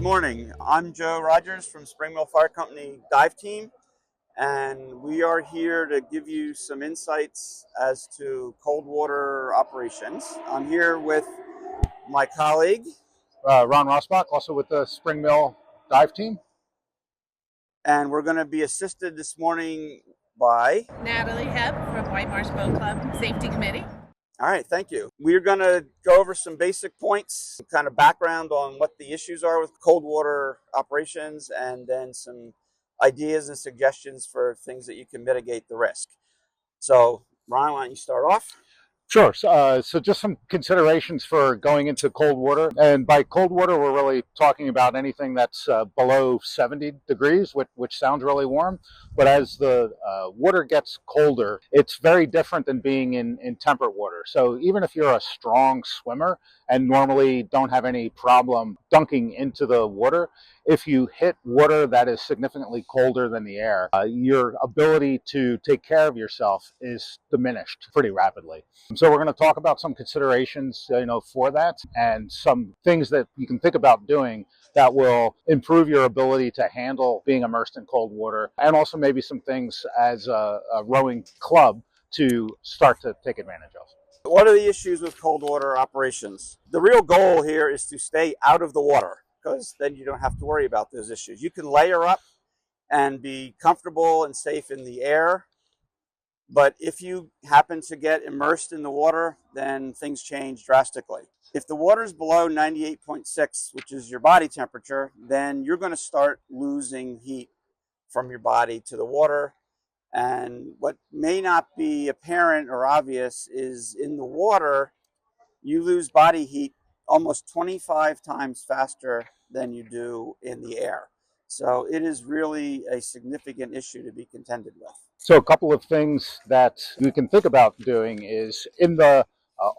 morning. I'm Joe Rogers from Spring Mill Fire Company Dive Team, and we are here to give you some insights as to cold water operations. I'm here with my colleague, Ron Rossbach, also with the Spring Mill Dive Team. And we're going to be assisted this morning by Natalie Hoepp from Whitemarsh Boat Club Safety Committee. All right, thank you. We're going to go over some basic points, kind of background on what the issues are with cold water operations, and then some ideas and suggestions for things that you can mitigate the risk. So, Ron, why don't you start off? Sure. So just some considerations for going into cold water. And by cold water, we're really talking about anything that's below 70 degrees, which sounds really warm. But as the water gets colder, it's very different than being in temperate water. So even if you're a strong swimmer and normally don't have any problem dunking into the water, if you hit water that is significantly colder than the air, your ability to take care of yourself is diminished pretty rapidly. So we're going to talk about some considerations, for that, and some things that you can think about doing that will improve your ability to handle being immersed in cold water, and also maybe some things as a rowing club to start to take advantage of. What are the issues with cold water operations? The real goal here is to stay out of the water, because then you don't have to worry about those issues. You can layer up and be comfortable and safe in the air, but if you happen to get immersed in the water, then things change drastically. If the water is below 98.6, which is your body temperature, then you're going to start losing heat from your body to the water. And what may not be apparent or obvious is in the water, you lose body heat almost 25 times faster than you do in the air. So it is really a significant issue to be contended with. So a couple of things that you can think about doing is in the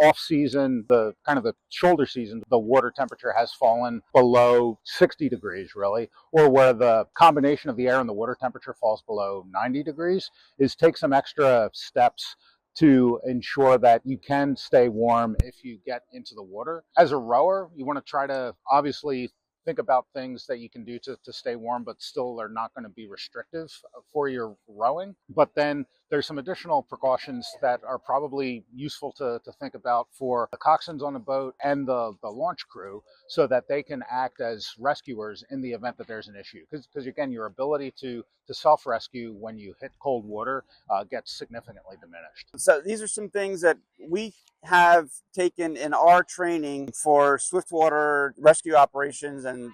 off season, the kind of the shoulder season, the water temperature has fallen below 60 degrees really, or where the combination of the air and the water temperature falls below 90 degrees, is take some extra steps to ensure that you can stay warm if you get into the water. As a rower, you want to try to obviously think about things that you can do to stay warm, but still are not going to be restrictive for your rowing. But then there's some additional precautions that are probably useful to think about for the coxswains on the boat and the launch crew, so that they can act as rescuers in the event that there's an issue. Because again, your ability to self-rescue when you hit cold water gets significantly diminished. So these are some things that we have taken in our training for swiftwater rescue operations, and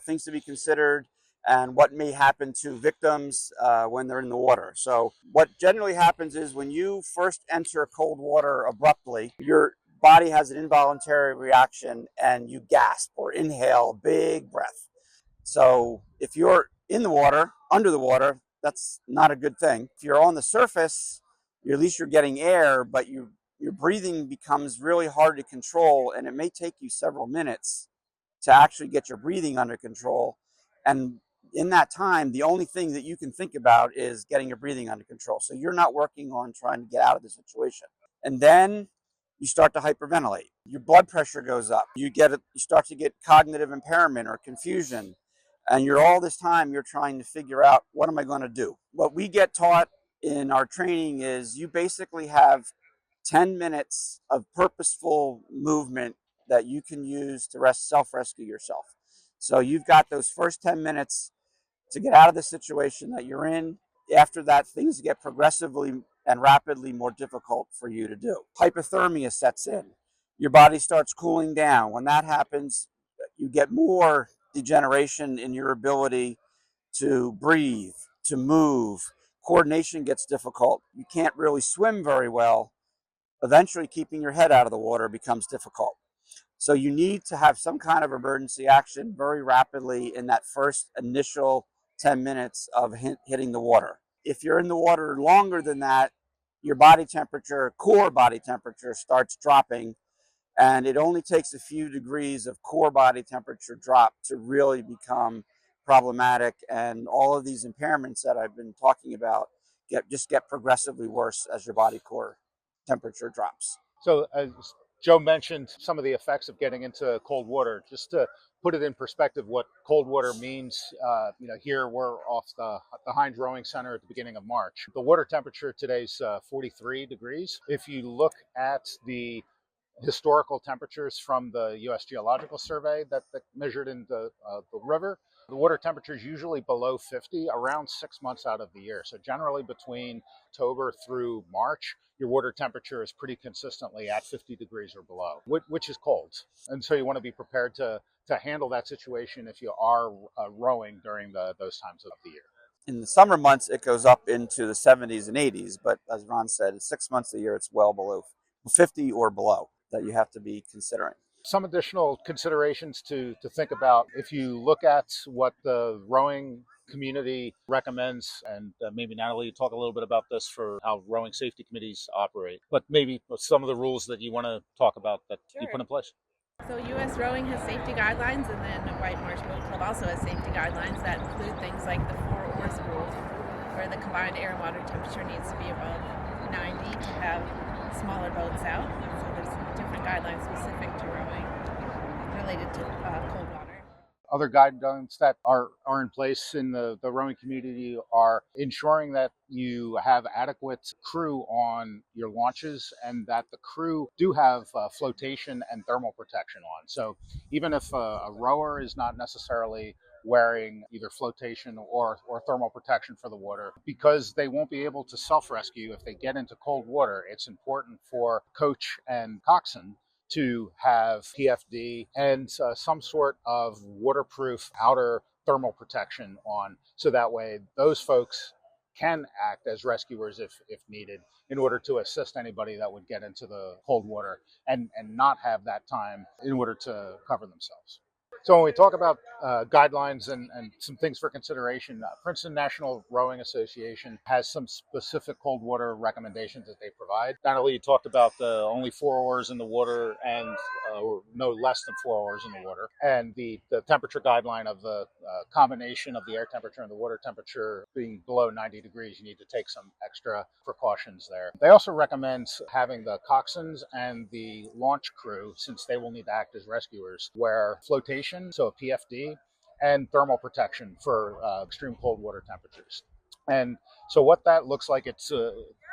things to be considered and what may happen to victims when they're in the water. So what generally happens is when you first enter cold water abruptly, your body has an involuntary reaction and you gasp or inhale a big breath. So if you're in the water, under the water, that's not a good thing. If you're on the surface, at least you're getting air, but your breathing becomes really hard to control, and it may take you several minutes to actually get your breathing under control. And in that time, the only thing that you can think about is getting your breathing under control. So you're not working on trying to get out of the situation. And then you start to hyperventilate. Your blood pressure goes up. You start to get cognitive impairment or confusion. And all this time you're trying to figure out, what am I going to do? What we get taught in our training is you basically have 10 minutes of purposeful movement that you can use to self-rescue yourself. So you've got those first 10 minutes to get out of the situation that you're in. After that, things get progressively and rapidly more difficult for you to do. Hypothermia sets in. Your body starts cooling down. When that happens, you get more degeneration in your ability to breathe, to move. Coordination gets difficult. You can't really swim very well. Eventually, keeping your head out of the water becomes difficult. So you need to have some kind of emergency action very rapidly in that first initial 10 minutes of hitting the water. If you're in the water longer than that, your body temperature, core body temperature, starts dropping. And it only takes a few degrees of core body temperature drop to really become problematic. And all of these impairments that I've been talking about get progressively worse as your body core temperature drops. So Joe mentioned some of the effects of getting into cold water. Just to put it in perspective, what cold water means, here we're off the Hines Rowing Center at the beginning of March. The water temperature today is 43 degrees. If you look at the historical temperatures from the U.S. Geological Survey that measured in the river, the water temperature is usually below 50 around 6 months out of the year. So generally between October through March, your water temperature is pretty consistently at 50 degrees or below, which is cold. And so you want to be prepared to handle that situation if you are rowing during those times of the year. In the summer months, it goes up into the 70s and 80s, but as Ron said, it's 6 months a year, it's well below 50 or below that you have to be considering. Some additional considerations to think about. If you look at what the rowing community recommends, and maybe Natalie, talk a little bit about this for how rowing safety committees operate, but maybe some of the rules that you want to talk about that you put in place. So U.S. Rowing has safety guidelines, and then Whitemarsh Boat Club also has safety guidelines that include things like the 4 oars rule, where the combined air and water temperature needs to be above 90 to have smaller boats out. So there's different guidelines specific to rowing related to cold water. Other guidelines that are in place in the rowing community are ensuring that you have adequate crew on your launches and that the crew do have flotation and thermal protection on. So even if a rower is not necessarily wearing either flotation or thermal protection for the water, because they won't be able to self-rescue if they get into cold water, it's important for coach and coxswain to have PFD and some sort of waterproof outer thermal protection on, so that way those folks can act as rescuers if needed in order to assist anybody that would get into the cold water and not have that time in order to cover themselves. So when we talk about guidelines and some things for consideration, Princeton National Rowing Association has some specific cold water recommendations that they provide. Natalie, you talked about the only 4 oars in the water and no less than 4 oars in the water. And the temperature guideline of the combination of the air temperature and the water temperature being below 90 degrees, you need to take some extra precautions there. They also recommend having the coxswains and the launch crew, since they will need to act as rescuers, wear flotation, so a PFD, and thermal protection for extreme cold water temperatures. And so what that looks like, it's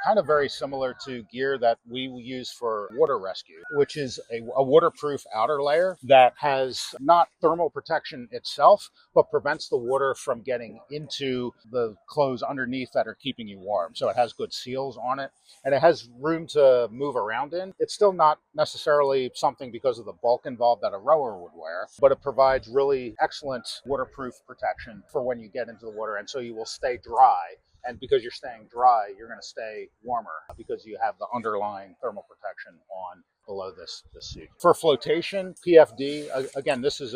kind of very similar to gear that we use for water rescue, which is a waterproof outer layer that has not thermal protection itself, but prevents the water from getting into the clothes underneath that are keeping you warm. So it has good seals on it, and it has room to move around in. It's still not necessarily something because of the bulk involved that a rower would wear, but it provides really excellent waterproof protection for when you get into the water, and so you will stay dry. And because you're staying dry, you're going to stay warmer because you have the underlying thermal protection on below this suit. For flotation, PFD, again, this is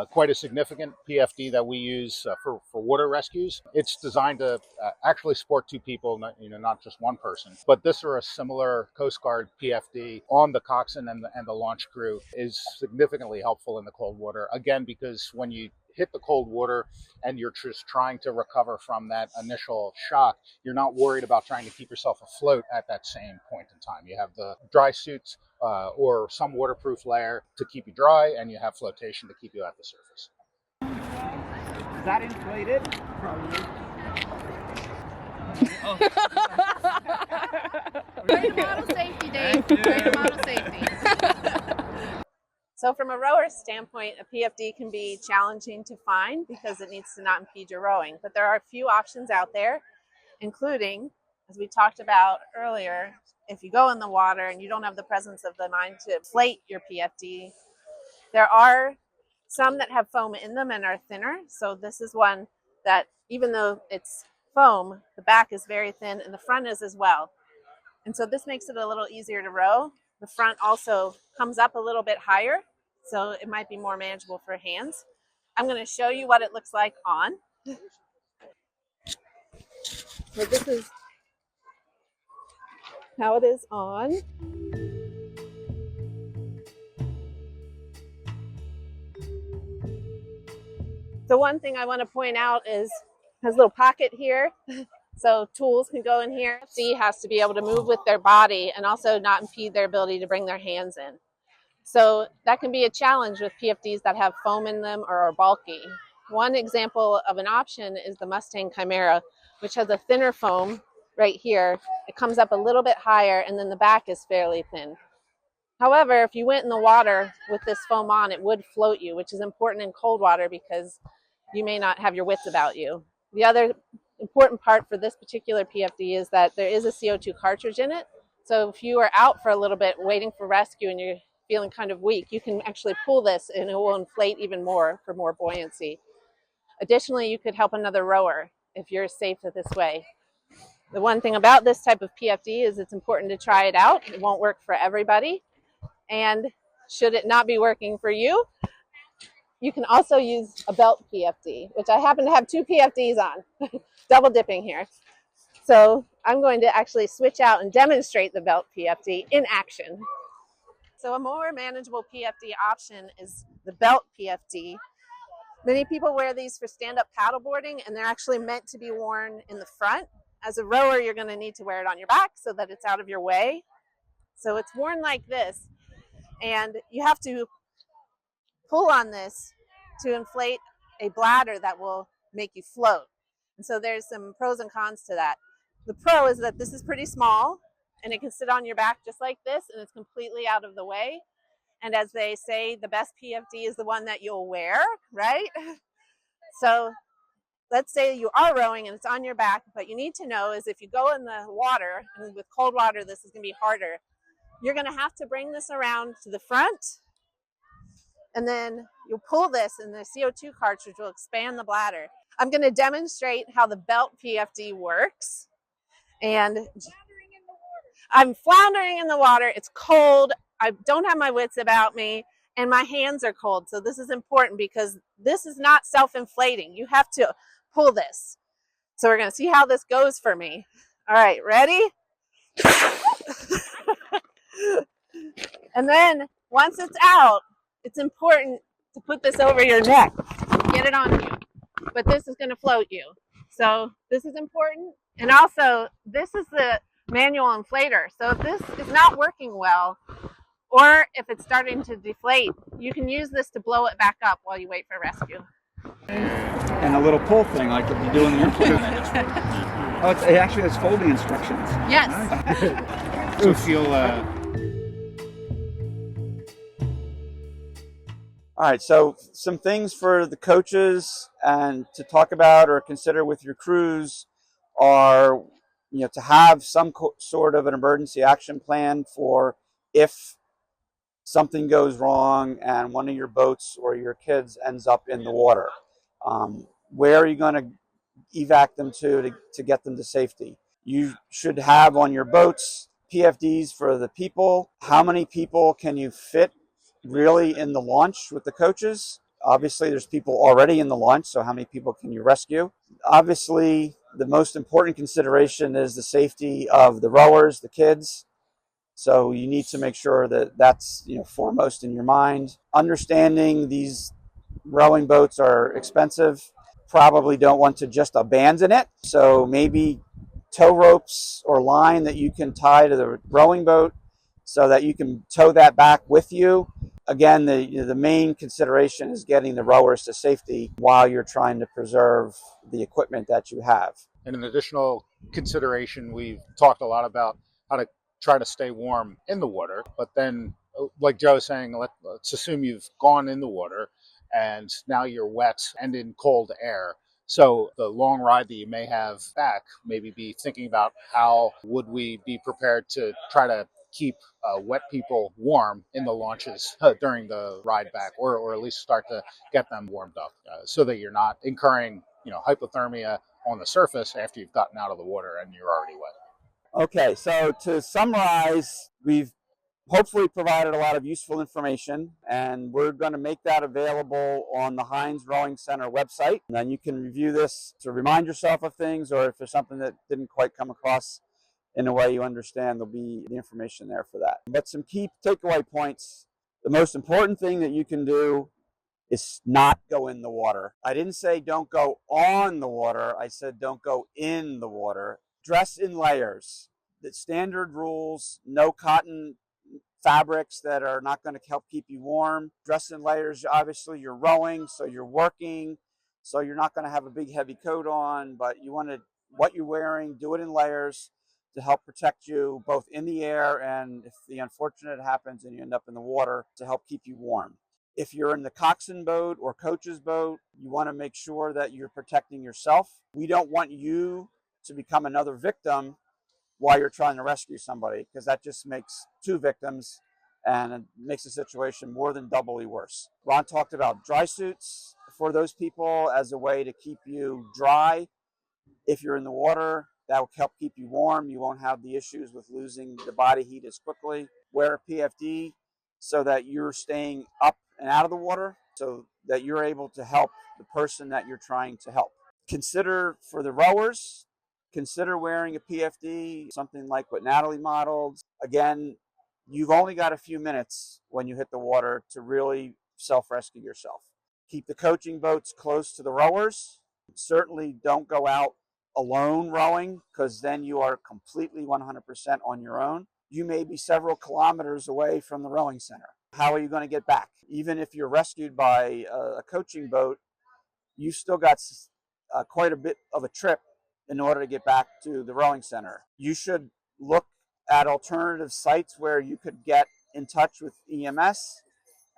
quite a significant PFD that we use for water rescues. It's designed to actually support 2 people, not just 1 person. But this or a similar Coast Guard PFD on the coxswain and the launch crew is significantly helpful in the cold water. Again, because when you hit the cold water and you're just trying to recover from that initial shock, you're not worried about trying to keep yourself afloat at that same point in time. You have the dry suits or some waterproof layer to keep you dry, and you have flotation to keep you at the surface. Is that inflated? Great model safety, Dave. Great model safety. So from a rower's standpoint, a PFD can be challenging to find because it needs to not impede your rowing. But there are a few options out there, including, as we talked about earlier, if you go in the water and you don't have the presence of the mind to inflate your PFD, there are some that have foam in them and are thinner. So this is one that, even though it's foam, the back is very thin and the front is as well. And so this makes it a little easier to row. The front also comes up a little bit higher, so it might be more manageable for hands. I'm going to show you what it looks like on. So this is how it is on. The one thing I want to point out is it has a little pocket here. So tools can go in here. C has to be able to move with their body and also not impede their ability to bring their hands in. So that can be a challenge with PFDs that have foam in them or are bulky. One example of an option is the Mustang Chimera, which has a thinner foam right here. It comes up a little bit higher, and then the back is fairly thin. However, if you went in the water with this foam on, it would float you, which is important in cold water because you may not have your wits about you. The other important part for this particular PFD is that there is a CO2 cartridge in it. So if you are out for a little bit waiting for rescue and you're feeling kind of weak, you can actually pull this and it will inflate even more for more buoyancy. Additionally, you could help another rower if you're safe this way. The one thing about this type of PFD is it's important to try it out. It won't work for everybody. And should it not be working for you, you can also use a belt PFD, which I happen to have 2 PFDs on, double dipping here. So I'm going to actually switch out and demonstrate the belt PFD in action. So a more manageable PFD option is the belt PFD. Many people wear these for stand-up paddleboarding, and they're actually meant to be worn in the front. As a rower, you're going to need to wear it on your back so that it's out of your way. So it's worn like this, and you have to pull on this to inflate a bladder that will make you float. And so there's some pros and cons to that. The pro is that this is pretty small, and it can sit on your back just like this, and it's completely out of the way. And as they say, the best PFD is the one that you'll wear, right? So let's say you are rowing and it's on your back, but you need to know is if you go in the water, and with cold water this is going to be harder, you're going to have to bring this around to the front, and then you'll pull this and the CO2 cartridge will expand the bladder. I'm going to demonstrate how the belt PFD works. And I'm floundering in the water. It's cold. I don't have my wits about me, and my hands are cold. So this is important because this is not self-inflating. You have to pull this. So we're going to see how this goes for me. All right, ready? And then once it's out, it's important to put this over your neck. Get it on you. But this is going to float you. So this is important. And also, this is the manual inflator. So if this is not working well, or if it's starting to deflate, you can use this to blow it back up while you wait for rescue. And a little pull thing like you do in the implement. Oh, it actually has folding instructions. Yes. Nice. So feel. All right, so some things for the coaches and to talk about or consider with your crews are, to have some sort of an emergency action plan for if something goes wrong and one of your boats or your kids ends up in the water. Where are you going to evac them to get them to safety? You should have on your boats PFDs for the people. How many people can you fit really in the launch with the coaches? Obviously, there's people already in the launch, so how many people can you rescue? Obviously, the most important consideration is the safety of the rowers, the kids. So you need to make sure that that's foremost in your mind. Understanding these rowing boats are expensive. Probably don't want to just abandon it. So maybe tow ropes or line that you can tie to the rowing boat so that you can tow that back with you. Again, the main consideration is getting the rowers to safety while you're trying to preserve the equipment that you have. And an additional consideration, we've talked a lot about how to try to stay warm in the water, but then like Joe was saying, let's assume you've gone in the water and now you're wet and in cold air. So the long ride that you may have back, maybe be thinking about how would we be prepared to try to keep wet people warm in the launches during the ride back, or at least start to get them warmed up so that you're not incurring hypothermia on the surface after you've gotten out of the water and you're already wet. Okay, so to summarize, we've hopefully provided a lot of useful information, and we're going to make that available on the Hines Rowing Center website. And then you can review this to remind yourself of things, or if there's something that didn't quite come across in a way you understand, there'll be the information there for that. But some key takeaway points. The most important thing that you can do is not go in the water. I didn't say don't go on the water. I said don't go in the water. Dress in layers. The standard rules, no cotton fabrics that are not going to help keep you warm. Dress in layers, obviously you're rowing, so you're working, so you're not going to have a big heavy coat on, but you want to, what you're wearing, do it in layers to help protect you both in the air and if the unfortunate happens and you end up in the water, to help keep you warm. If you're in the coxswain boat or coach's boat, you want to make sure that you're protecting yourself. We don't want you to become another victim while you're trying to rescue somebody, because that just makes two victims and it makes the situation more than doubly worse. Ron talked about dry suits for those people as a way to keep you dry. If you're in the water, that will help keep you warm. You won't have the issues with losing the body heat as quickly. Wear a PFD so that you're staying up and out of the water, so that you're able to help the person that you're trying to help. Consider for the rowers, consider wearing a PFD, something like what Natalie modeled. Again, you've only got a few minutes when you hit the water to really self-rescue yourself. Keep the coaching boats close to the rowers. Certainly don't go out alone rowing, because then you are completely 100% on your own. You may be several kilometers away from the rowing center. How are you going to get back? Even if you're rescued by a coaching boat, you still got quite a bit of a trip in order to get back to the rowing center. You should look at alternative sites where you could get in touch with EMS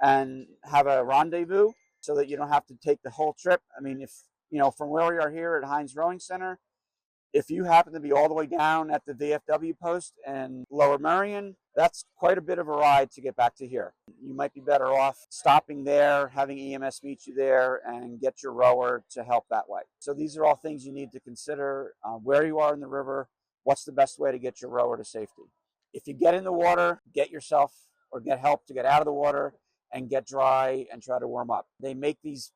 and have a rendezvous so that you don't have to take the whole trip. I mean, if, you know, from where we are here at Hines Rowing Center, if you happen to be all the way down at the VFW post in Lower Merion, that's quite a bit of a ride to get back to here. You might be better off stopping there, having EMS meet you there, and get your rower to help that way. So these are all things you need to consider. Where you are in the river, what's the best way to get your rower to safety. If you get in the water, get yourself or get help to get out of the water and get dry and try to warm up. They make these,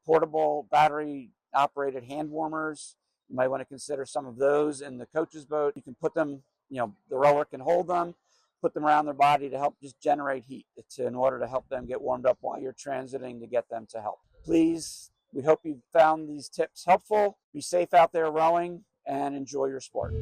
portable battery-operated hand warmers. You might want to consider some of those in the coach's boat. You can put them, the rower can hold them, put them around their body to help just generate heat in order to help them get warmed up while you're transiting to get them to help. Please, we hope you found these tips helpful. Be safe out there rowing and enjoy your sport.